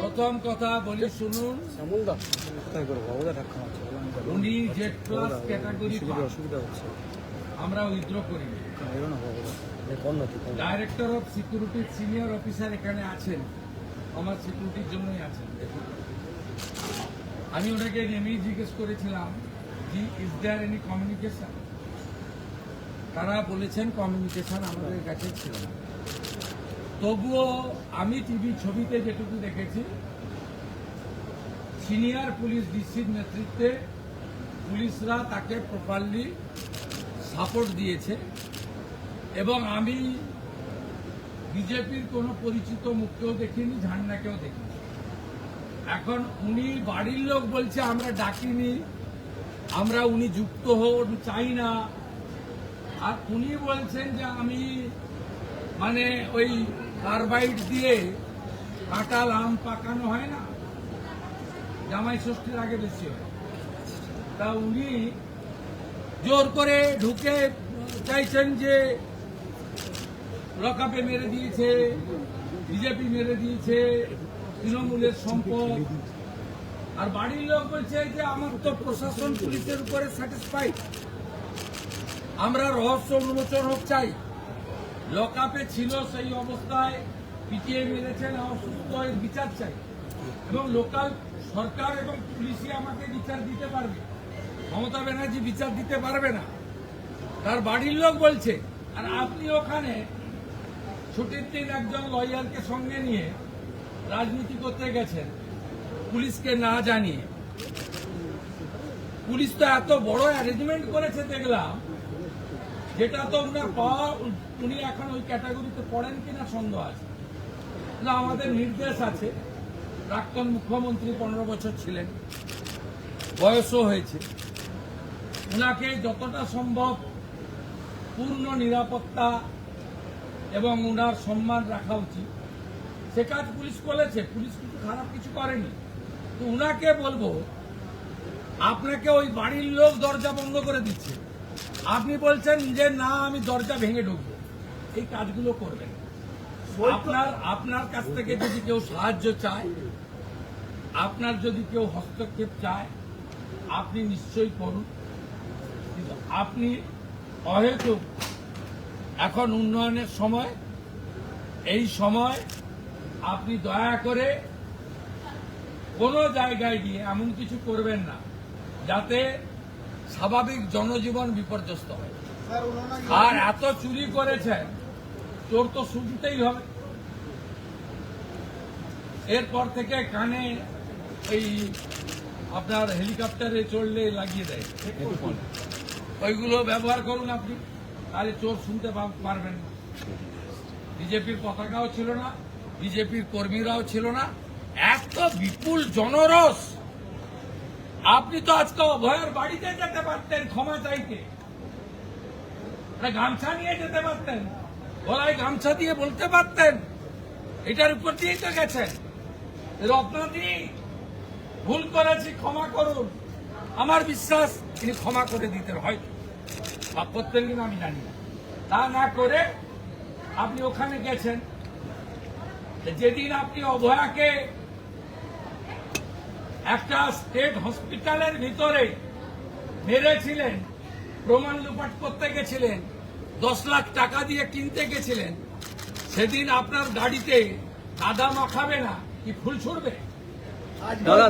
প্রথম কথা বলি শুনুন, উনি জেড প্লাস ক্যাটাগরি অসুবিধা হচ্ছে, আমরা উইথড্র করি। Director of security senior officer এখানে আছেন, আমার সিকিউরিটির জন্যই আছেন। দেখুন, আমি ওনাকে নেমেই জিজ্ঞেস করেছিলাম জি ইজ দেয়ার এনি কমিউনিকেশন। তারা বলেছেন কমিউনিকেশন আমাদের কাছে ছিল না। তবুও আমি টিভি ছবিতে যেটুকু দেখেছি, সিনিয়র পুলিশ ডিসির নেতৃত্বে পুলিশরা তাকে প্রপারলি সাপোর্ট দিয়েছে এবং আমি বিজেপির কোনো পরিচিত মুখকেও দেখিনি, ঝান্ডাকেও দেখিনি। এখন উনি বাড়ির লোক বলছে আমরা ডাকিনি, আমরা উনি যুক্ত হন চাই না, আর উনি বলছেন যে আমি মানে ওই কার্বাইড দিয়ে কাঁঠাল আম পাকানো হয় না, জামাই ষষ্ঠীর আগে বেশি হয়, তা উনি জোর করে ঢুকে চাইছেন যে লকআপে মেরে দিয়েছে, বিজেপি মেরে দিয়েছে, তৃণমূলের সম্পদ। আর বাড়ির লোক বলছে যে আমার তো প্রশাসন পুলিশের উপরে স্যাটিসফাইড, আমরা রহস্য উন্মোচন হোক চাই। লকআপে ছিল সেই অবস্থায় পিটিয়ে মেরেছেন, অসুস্থ, এর বিচার চাই এবং লোকাল সরকার এবং পুলিশই আমাকে বিচার দিতে পারবে, মমতা ব্যানার্জি বিচার দিতে পারবে না, তার বাড়ির লোক বলছে। আর আপনি ওখানে ছুটির দিন একজন লয়ারকে সঙ্গে নিয়ে রাজনীতি করতে গেছেন পুলিশকে না জানিয়ে। পুলিশ তো এত বড় অ্যারেঞ্জমেন্ট করেছে দেখলাম, যেটা তো উনার পাওয়া, উনি এখন ওই ক্যাটাগরিতে পড়েন কিনা সন্দেহ আছে। আমাদের নির্দেশ আছে, প্রাক্তন মুখ্যমন্ত্রী 15 বছর ছিলেন, বয়সও হয়েছে, উনাকে যতটা সম্ভব পূর্ণ নিরাপত্তা এবং উনার সম্মান রাখা উচিত। সে কাজ পুলিশ করেছে, পুলিশ কিছু খারাপ কিছু করেনি। তো উনাকে বলবো, আপনাকে ওই বাড়ির লোক দরজা বন্ধ করে দিচ্ছে, আপনি বলছেন যে না আমি দরজা ভেঙে ঢুকবো, এই কাজগুলো করবেন। আপনার কাছ থেকে যদি কেউ সাহায্য চায়, আপনার যদি কেউ হস্তক্ষেপ চায়, আপনি নিশ্চয়ই করুন, কিন্তু আপনি অহেতুক, এখন উন্নয়নের সময়, এই সময় আপনি দয়া করে কোনো জায়গায় গিয়ে এমন কিছু করবেন না যাতে স্বাভাবিক জনজীবন বিপর্যস্ত হয়। আর এত চুরি করেছেন, চোর তো শুনতেই হবে। এরপর থেকে কানে এই আপনার হেলিকপ্টারে চড়লে লাগিয়ে দেয়, ওইগুলো ব্যবহার করুন আপনি, তাহলে চোর শুনতে পারবেন না। বিজেপির পতাকাও ছিল না, বিজেপির কর্মীরাও ছিল না, এত বিপুল জনরস। আপনি তো আজকে অভয়ের বাড়িতে যেতে পারতেন ক্ষমা চাইতে, গামছা নিয়ে যেতে পারতেন, গলায় গামছা দিয়ে বলতে পারতেন এটার উপর দিয়েই তো গেছেন, রত্নাদি ভুল করেছি ক্ষমা করুন। আমার বিশ্বাস তিনি ক্ষমা করে দিতেন, হয়তো বা করতেন কিনা আমি জানি না। তা না করে আপনি ওখানে গেছেন, যেদিন আপনি অভয়াকে একটা স্টেট হসপিটালের ভিতরে মেরেছিলেন, প্রমাণ লোপাট করতে গেছিলেন, 10 লাখ টাকা দিয়ে কিনতে গেছিলেন, সেদিন আপনার গাড়িতে কাদা মাখাবে না কি ফুল ছুড়বে? দাদা